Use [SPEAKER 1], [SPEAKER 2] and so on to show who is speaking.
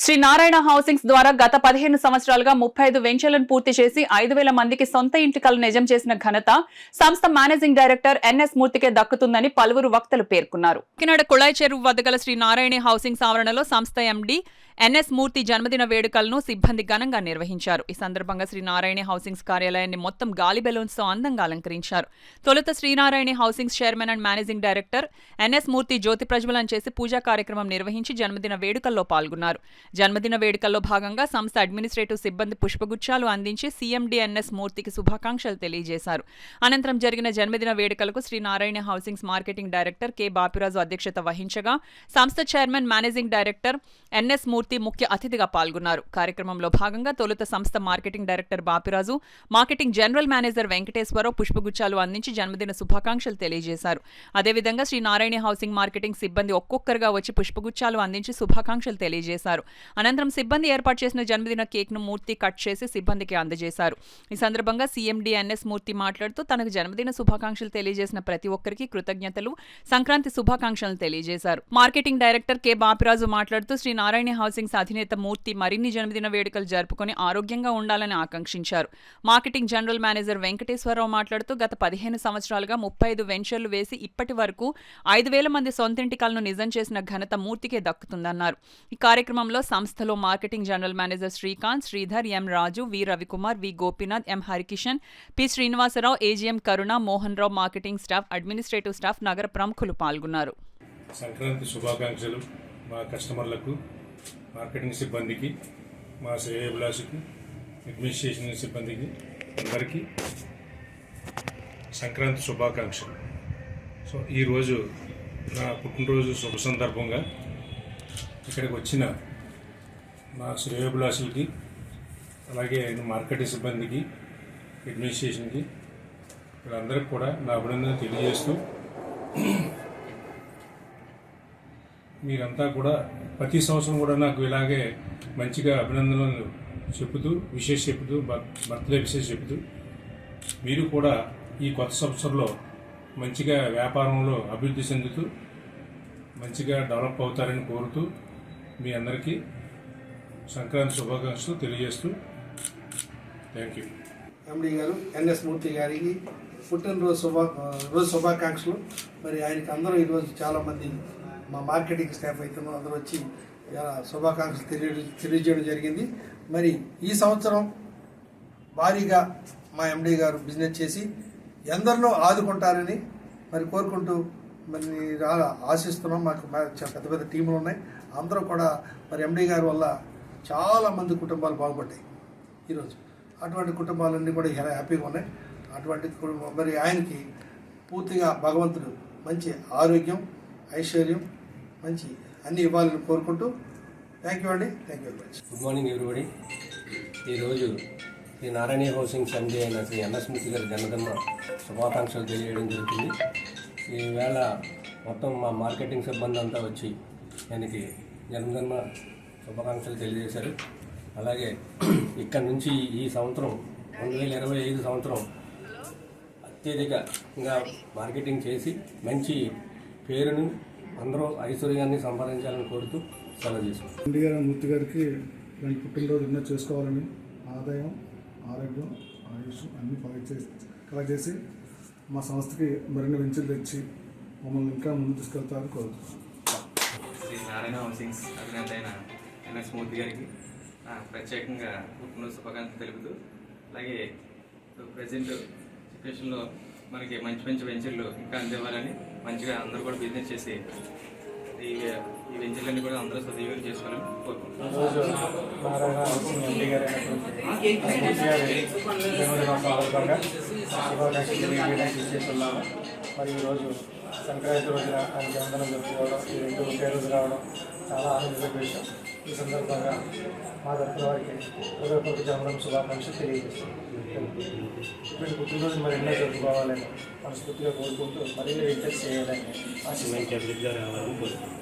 [SPEAKER 1] Shri Narayana housings ద్వారా గత 15 సంవత్సరాలుగా 35 వెంచర్లను పూర్తి చేసి 5,000 మందికి సొంత ఇంటి కలను నిజం చేసిన ఘనత సంస్థ మేనేజింగ్ డైరెక్టర్ ఎన్ఎస్ మూర్తికే దక్కుతుందని పలువురు వక్తలు పేర్కొన్నారు. కాకినాడ కుళాయి చెరువు వద్ద గల శ్రీ నారాయణ హౌసింగ్స్ ఆవరణలో సంస్థ ఎండీ ఎన్ఎస్ మూర్తి జన్మదిన వేడుకలను సిబ్బంది ఘనంగా నిర్వహించారు. ఈ సందర్భంగా శ్రీ నారాయణ హౌసింగ్స్ కార్యాలయాన్ని మొత్తం గాలి బెలూన్స్ తో అందంగా అలంకరించారు. తొలుత Srinarayana housings chairman and managing director NS Murthy జ్యోతి ప్రజ్వలన చేసి పూజా కార్యక్రమం నిర్వహించి జన్మదిన వేడుకల్లో పాల్గొన్నారు. జన్మదిన వేడుకల్లో భాగంగా సంస్థ అడ్మినిస్ట్రేటివ్ సిబ్బంది పుష్పగుచ్చాలు అందించి సీఎండీ ఎన్ఎస్ మూర్తికి శుభాకాంక్షలు తెలియజేశారు. అనంతరం జరిగిన జన్మదిన వేడుకలకు Sri Narayana housings marketing director K Bapiraju అధ్యక్షత వహించగా సంస్థ chairman managing director NS Murthy ముఖ్య అతిథిగా పాల్గొన్నారు. కార్యక్రమంలో భాగంగా తొలుత సంస్థ marketing director Bapiraju, marketing general manager Venkateswararao పుష్పగుచ్చాలు అందించి జన్మదిన శుభాకాంక్షలు తెలియజేశారు. అదేవిధంగా శ్రీ నారాయణ హౌసింగ్ మార్కెటింగ్ సిబ్బంది ఒక్కొక్కరుగా వచ్చి పుష్పగుచ్చాలు అందించి శుభాకాంక్షలు తెలియజేశారు. అనంతరం సిబ్బంది ఏర్పాటు చేసిన జన్మదిన కేక్ ను మూర్తి కట్ చేసి సిబ్బందికి అందజేశారు. ఈ సందర్భంగా సీఎండీ ఎన్ఎస్ మూర్తి మాట్లాడుతూ తనకు జన్మదిన శుభాకాంక్షలు తెలియజేసిన ప్రతి ఒక్కరికి కృతజ్ఞతలు, సంక్రాంతి శుభాకాంక్షలు తెలియజేశారు. మార్కెటింగ్ డైరెక్టర్ కె బాపిరాజు మాట్లాడుతూ శ్రీ నారాయణ హౌసింగ్స్ అధినేత మూర్తి మరిన్ని జన్మదిన వేడుకలు జరుపుకొని ఆరోగ్యంగా ఉండాలని ఆకాంక్షించారు. మార్కెటింగ్ జనరల్ మేనేజర్ వెంకటేశ్వరరావు మాట్లాడుతూ గత 15 సంవత్సరాలుగా 35 వెంచర్లు వేసి ఇప్పటి వరకు 5,000 మంది సొంతింటి కలను నిజం చేసిన ఘనత మూర్తికే దక్కుతుందన్నారు. ఈ కార్యక్రమంలో సంస్థలో marketing general manager Srikanth, Sridhar, M Raju, V Ravikumar, V Gopinath, M Harikishan, P Srinivasarao, AGM Karuna, Mohan Rao, marketing staff, administrative staff, నగర ప్రముఖులు పాల్గొన్నారు.
[SPEAKER 2] సంక్రాంతి శుభాకాంక్షలు మా కస్టమర్లకు, మార్కెటింగ్ సిబ్బందికి, మా శ్రేయోభిలాషికి, అడ్మినిస్ట్రేషన్ సిబ్బందికి అందరికీ సంక్రాంతి శుభాకాంక్షలు. సో ఈరోజు నా పుట్టినరోజు శుభ సందర్భంగా ఇక్కడికి వచ్చిన మా శ్రేయోభిలాషులకి, అలాగే మార్కెటింగ్ సిబ్బందికి, అడ్మినిస్ట్రేషన్కి, వీళ్ళందరికీ కూడా నా అభినందన తెలియజేస్తూ మీరంతా కూడా ప్రతి సంవత్సరం కూడా నాకు ఇలాగే మంచిగా అభినందనలు చెబుతూ, విశేష చెబుతూ, బర్త్డే విశేష చెబుతూ మీరు కూడా ఈ కొత్త సంవత్సరంలో మంచిగా వ్యాపారంలో అభివృద్ధి చెందుతూ మంచిగా డెవలప్ అవుతారని కోరుతూ మీ అందరికీ సంక్రాంతి శుభాకాంక్షలు తెలియజేస్తూ థ్యాంక్ యూ.
[SPEAKER 3] ఎండి గారు ఎన్ఎస్ మూర్తి గారికి పుట్టినరోజు రోజు శుభాకాంక్షలు. మరి ఆయనకి అందరూ ఈరోజు చాలామంది మా మార్కెటింగ్ స్టాఫ్ అయితే అందరూ వచ్చి శుభాకాంక్షలు తెలియజేయడం జరిగింది. మరి ఈ సంవత్సరం భారీగా మా ఎండి గారు బిజినెస్ చేసి ఎందరినో ఆదుకుంటారని మరి కోరుకుంటూ మరి ఆశిస్తున్నాం. మాకు పెద్ద పెద్ద టీములు ఉన్నాయి. అందరూ కూడా మరి ఎండి గారి వల్ల చాలామంది కుటుంబాలు బాగుపడ్డాయి ఈరోజు. అటువంటి కుటుంబాలన్నీ కూడా హ్యాపీగా ఉన్నాయి. అటువంటి మరి ఆయనకి పూర్తిగా భగవంతుడు మంచి ఆరోగ్యం, ఐశ్వర్యం, మంచి అన్ని ఇవ్వాలని కోరుకుంటూ థ్యాంక్ యూ అండి. Thank you very much.
[SPEAKER 4] Good morning everybody. ఈరోజు శ్రీ నారాయణ హౌసింగ్స్ ఎండీ అయిన శ్రీ ఎన్ఎస్ మూర్తి గారి జన్మదిన శుభాకాంక్షలు తెలియజేయడం జరుగుతుంది. ఈవేళ మొత్తం మా మార్కెటింగ్ సిబ్బంది అంతా వచ్చి ఆయనకి జన్మదిన శుభాకాంక్షలు తెలియజేశారు. అలాగే ఇక్కడ నుంచి ఈ సంవత్సరం 2025 సంవత్సరం అత్యధికంగా మార్కెటింగ్ చేసి మంచి పేరును, అందరూ ఐశ్వర్యాన్ని సంపాదించాలని కోరుతూ సెలవు చేసుకుంటాం.
[SPEAKER 5] ఎండి గారు మూర్తి గారికి రెండు పుట్టినరోజు ఎన్నో చేసుకోవాలని, ఆదాయం, ఆరోగ్యం, ఆయుష్ అన్నీ కలెక్ట్ చేసి మా సంస్థకి మరిన్ని వెంచర్లు తెచ్చి మమ్మల్ని ఇంకా ముందు తీసుకెళ్తారని కోరుతున్నాం.
[SPEAKER 6] శ్రీ నారాయణ హౌసింగ్స్ అధినేత అయిన ఎన్ఎస్ మూర్తి గారికి ప్రత్యేకంగా పుట్టినరోజు శుభాకాంక్షలు తెలుపుతూ, అలాగే ప్రజెంట్ సిచ్యువేషన్లో మనకి మంచి మంచి వెంచర్లు ఇంకా అందివ్వాలని, మంచిగా అందరూ కూడా బిజినెస్ చేసి ఈ వెంచర్లన్నీ కూడా అందరూ సద్వినియోగం చేసుకోవాలని కోరుకుంటున్నాం.
[SPEAKER 7] మరి ఈరోజు సంక్రాంతి రోజున ఆయన జన్మదినం జరుపుకోవడం, ఈ రెండు ఒకే రోజు రావడం చాలా ఆనందకర విషయం. ఈ సందర్భంగా మా తరఫున వారికి హృదయపూర్వక జన్మదిన శుభాకాంక్షలు తెలియజేస్తాం. ఇటువంటి పుట్టినరోజు మరి ఎన్నో జరుపుకోవాలని మనస్ఫూర్తిగా కోరుకుంటూ మరిన్ని వెంచర్స్ చేయాలని ఆశిస్తున్నాం.